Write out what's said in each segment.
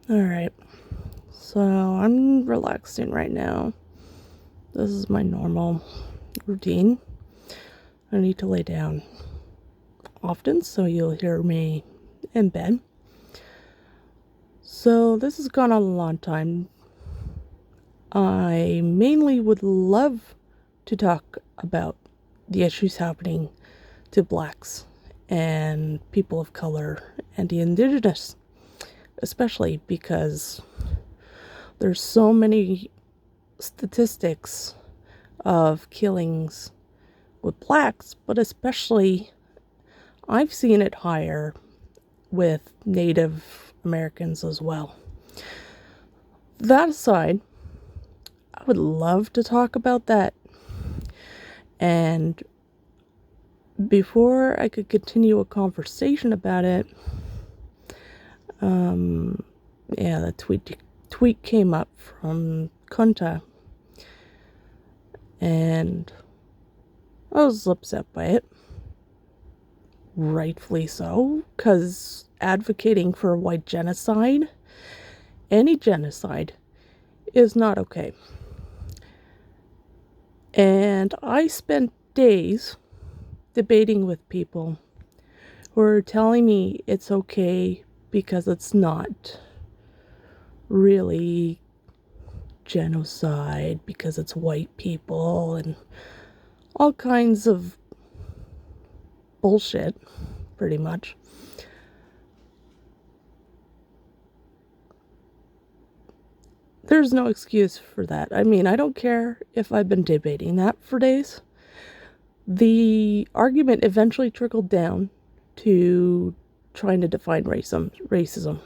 Alright, so I'm relaxing right now. This is my normal routine. I need to lay down often, so you'll hear me in bed. So this has gone on a long time. I mainly would love to talk about the issues happening to blacks and people of color and the indigenous, especially because there's so many statistics of killings with blacks, but especially I've seen it higher with Native Americans as well. That aside, I would love to talk about that. And before I could continue a conversation about it, the tweet came up from Kunta, and I was upset by it. Rightfully so, because advocating for white genocide, any genocide, is not okay. And I spent days debating with people who are telling me it's okay because it's not really genocide, because it's white people and all kinds of bullshit, pretty much. There's no excuse for that. I mean, I don't care if I've been debating that for days. The argument eventually trickled down to trying to define racism.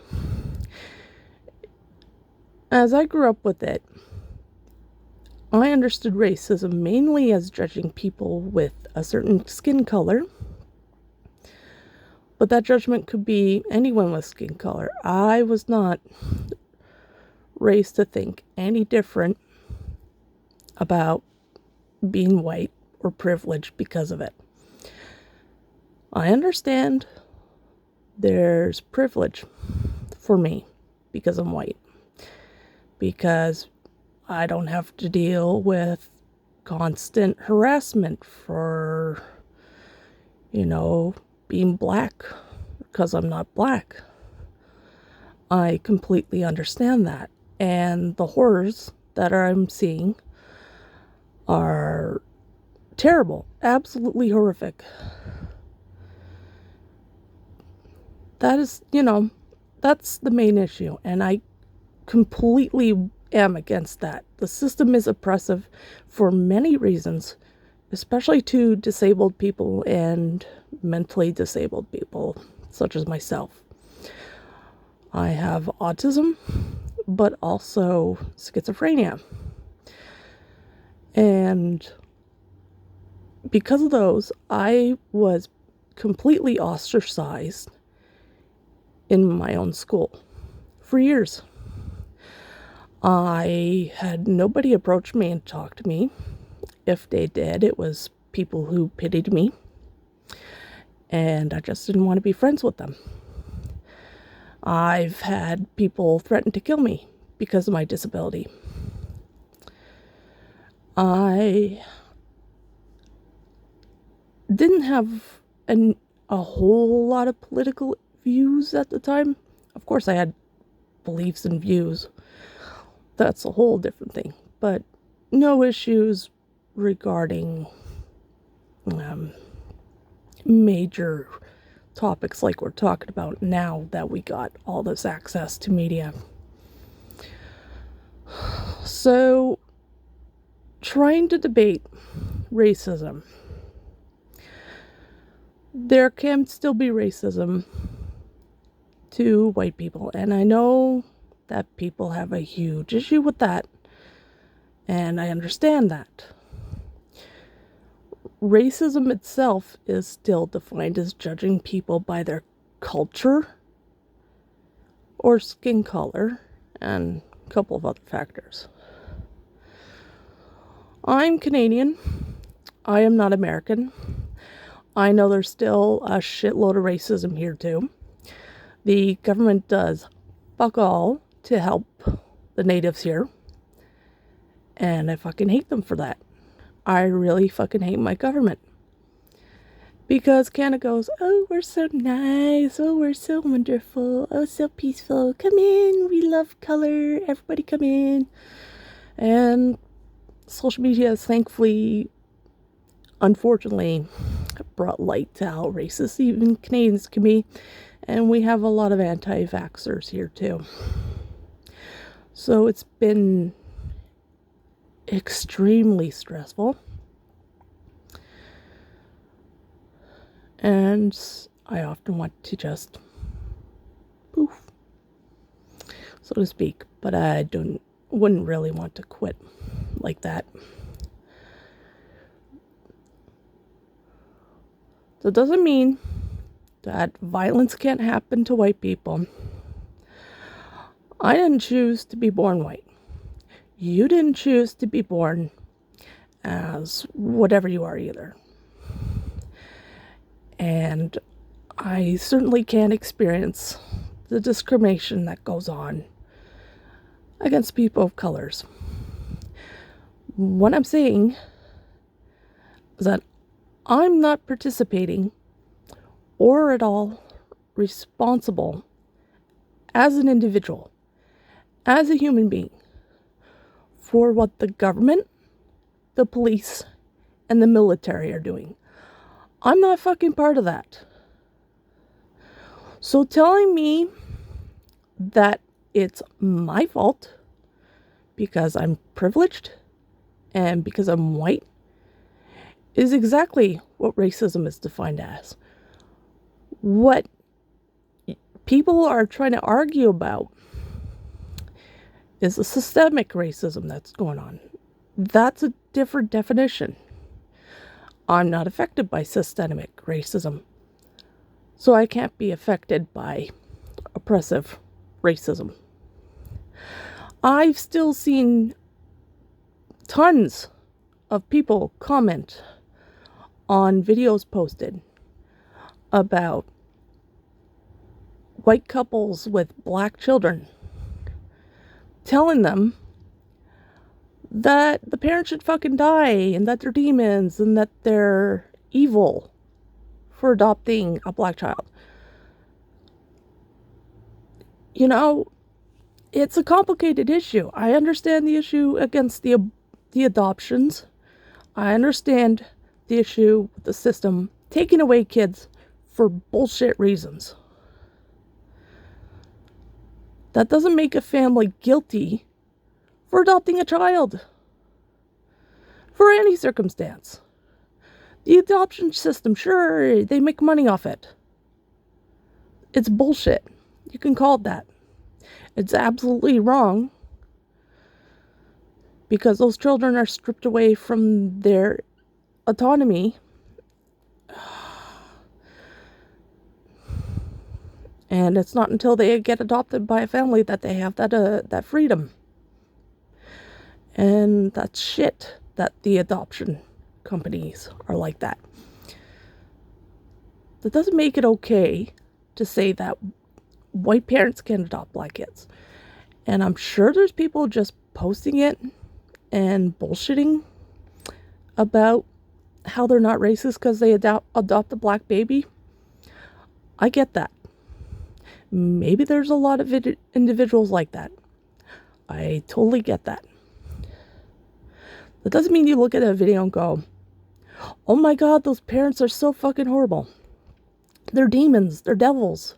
As I grew up with it, I understood racism mainly as judging people with a certain skin color, but that judgment could be anyone with skin color. I was not raised to think any different about being white or privileged because of it. I understand there's privilege for me because I'm white, because I don't have to deal with constant harassment for, being black because I'm not black. I completely understand that. And the horrors that I'm seeing are terrible, absolutely horrific. That is, that's the main issue. And I completely am against that. The system is oppressive for many reasons, especially to disabled people and mentally disabled people, such as myself. I have autism, but also schizophrenia. And because of those, I was completely ostracized in my own school for years. I had nobody approach me and talk to me. If they did, it was people who pitied me, and I just didn't want to be friends with them. I've had people threaten to kill me because of my disability. I didn't have a whole lot of political views at the time. Of course, I had beliefs and views. That's a whole different thing. But no issues regarding major topics like we're talking about now that we got all this access to media. So, trying to debate racism. There can still be racism to white people, and I know that people have a huge issue with that, and I understand that. Racism itself is still defined as judging people by their culture or skin color and a couple of other factors. I'm Canadian. I am not American. I know there's still a shitload of racism here too. The government does fuck all to help the natives here. And I fucking hate them for that. I really fucking hate my government. Because Canada goes, oh, we're so nice. Oh, we're so wonderful. Oh, so peaceful. Come in. We love color. Everybody come in. And social media has thankfully, unfortunately, brought light to how racist even Canadians can be. And we have a lot of anti-vaxxers here too. So it's been extremely stressful. And I often want to just poof, so to speak. But I wouldn't really want to quit like that. So it doesn't mean that violence can't happen to white people. I didn't choose to be born white. You didn't choose to be born as whatever you are either. And I certainly can't experience the discrimination that goes on against people of colors. What I'm saying is that I'm not participating or at all responsible as an individual, as a human being, for what the government, the police, and the military are doing. I'm not fucking part of that. So telling me that it's my fault because I'm privileged and because I'm white is exactly what racism is defined as. What people are trying to argue about is a systemic racism that's going on. That's a different definition. I'm not affected by systemic racism, so I can't be affected by oppressive racism. I've still seen tons of people comment on videos posted about white couples with black children, telling them that the parents should fucking die and that they're demons and that they're evil for adopting a black child. You know, it's a complicated issue. I understand the issue against the adoptions. I understand the issue with the system taking away kids for bullshit reasons. That doesn't make a family guilty for adopting a child for any circumstance. The adoption system, sure, they make money off it. It's bullshit. You can call it that. It's absolutely wrong because those children are stripped away from their autonomy. And it's not until they get adopted by a family that they have that freedom. And that's shit that the adoption companies are like that. That doesn't make it okay to say that white parents can adopt black kids. And I'm sure there's people just posting it and bullshitting about how they're not racist because they adopt a black baby. I get that. Maybe there's a lot of individuals like that. I totally get that. That doesn't mean you look at a video and go, oh my God, those parents are so fucking horrible. They're demons. They're devils.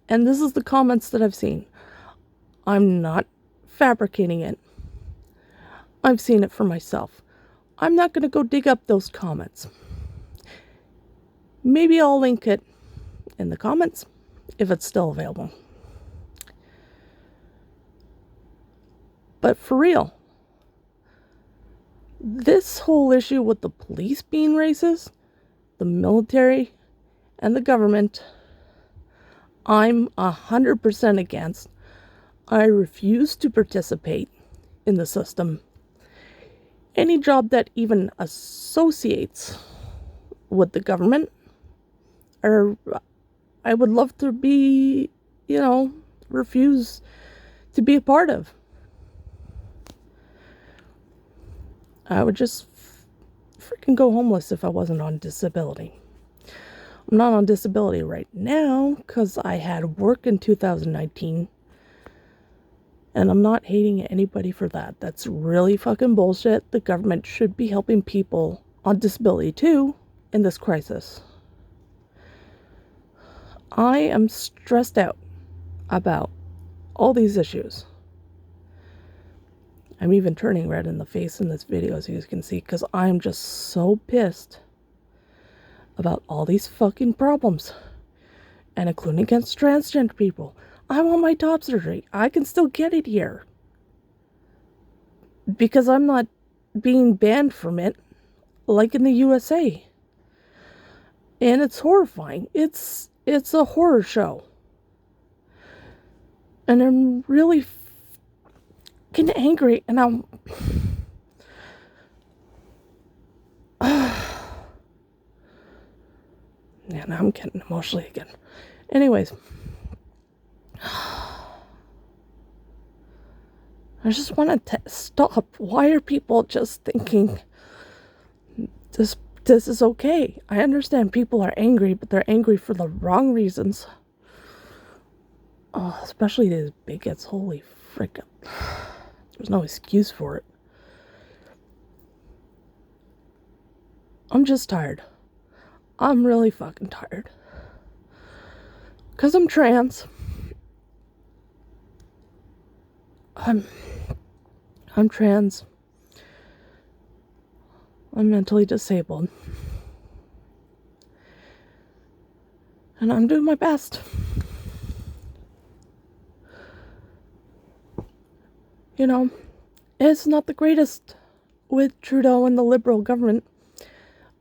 And this is the comments that I've seen. I'm not fabricating it. I've seen it for myself. I'm not going to go dig up those comments. Maybe I'll link it in the comments if it's still available. But for real, this whole issue with the police being racist, the military, and the government, I'm 100% against. I refuse to participate in the system. Any job that even associates with the government, or I would love to be, refuse to be a part of. I would just freaking go homeless if I wasn't on disability. I'm not on disability right now because I had work in 2019. And I'm not hating anybody for that. That's really fucking bullshit. The government should be helping people on disability too in this crisis. I am stressed out about all these issues. I'm even turning red in the face in this video, as you can see, because I'm just so pissed about all these fucking problems, and including against transgender people. I want my top surgery. I can still get it here because I'm not being banned from it like in the USA. And it's horrifying. It's a horror show. And I'm really getting angry, and I'm yeah, now I'm getting emotional again. Anyways, I just want to stop. Why are people just thinking this is okay? I understand people are angry, but they're angry for the wrong reasons. Oh, especially these bigots. Holy frickin'. There's no excuse for it. I'm just tired. I'm really fucking tired. Because I'm trans. I'm trans. I'm mentally disabled. And I'm doing my best. You know, it's not the greatest with Trudeau and the Liberal government,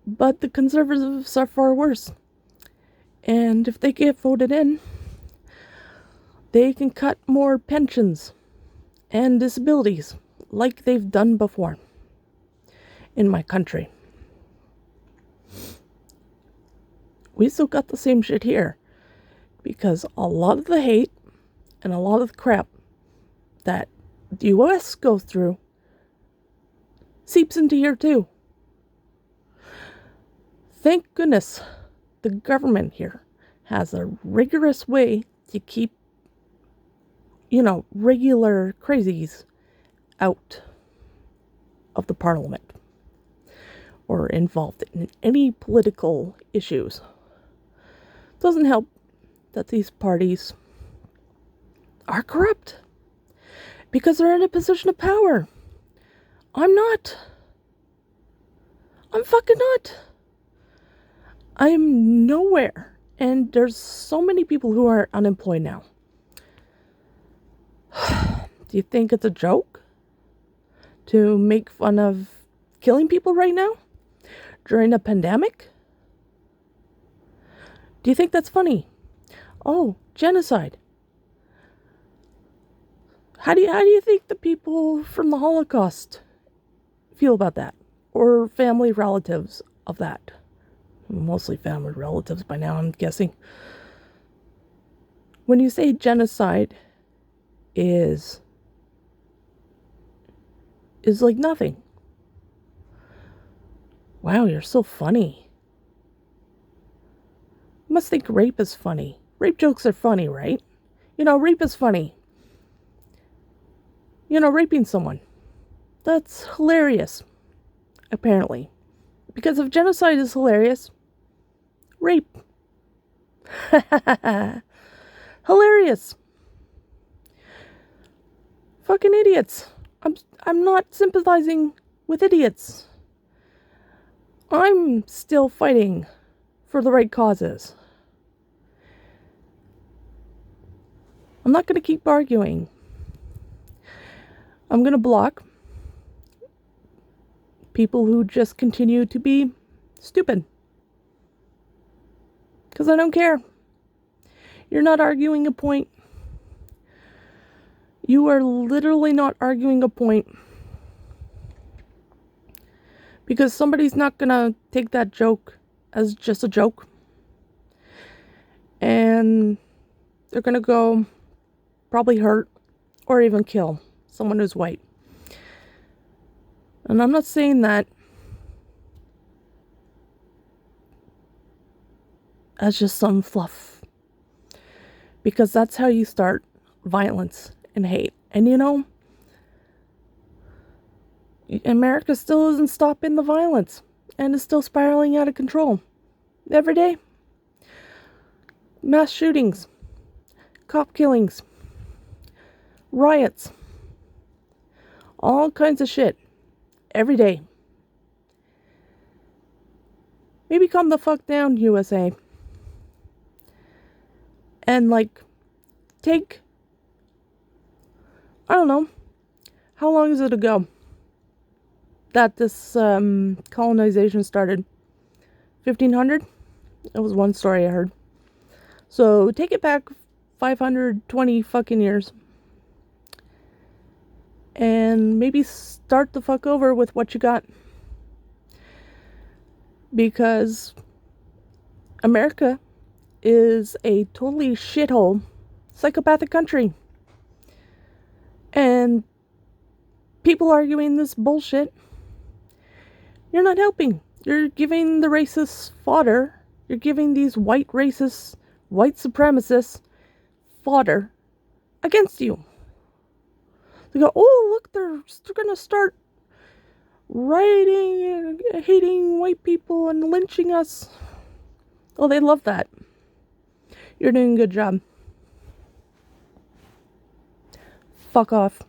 but the Conservatives are far worse. And if they get voted in, they can cut more pensions and disabilities like they've done before in my country. We still got the same shit here because a lot of the hate and a lot of the crap that the US goes through seeps into here too. Thank goodness the government here has a rigorous way to keep, regular crazies out of the parliament or involved in any political issues. Doesn't help that these parties are corrupt because they're in a position of power. I'm not. I'm fucking not. I am nowhere. And there's so many people who are unemployed now. Do you think it's a joke to make fun of killing people right now during a pandemic? Do you think that's funny? Oh, genocide. How do you think the people from the Holocaust feel about that? Or family relatives of that? Mostly family relatives by now, I'm guessing. When you say genocide is like nothing. Wow, you're so funny. You must think rape is funny. Rape jokes are funny, right? Rape is funny. Raping someone. That's hilarious. Apparently. Because if genocide is hilarious, rape. Hilarious. Fucking idiots. I'm not sympathizing with idiots. I'm still fighting for the right causes. I'm not going to keep arguing. I'm going to block people who just continue to be stupid. Because I don't care. You're not arguing a point. You are literally not arguing a point. Because somebody's not going to take that joke as just a joke. And they're going to go probably hurt or even kill someone who's white. And I'm not saying that as just some fluff, because that's how you start violence and hate. And you know, America still isn't stopping the violence and is still spiraling out of control. Every day, mass shootings, cop killings, riots, all kinds of shit. Every day. Maybe calm the fuck down, USA. And like, take, I don't know, how long is it ago that this colonization started? 1500? It was one story I heard. So take it back 520 fucking years. And maybe start the fuck over with what you got. Because America is a totally shithole, psychopathic country. And people arguing this bullshit, you're not helping. You're giving the racists fodder. You're giving these white racists, white supremacists fodder against you. They go, oh, look, they're going to start rioting and hating white people and lynching us. Oh, they love that. You're doing a good job. Fuck off.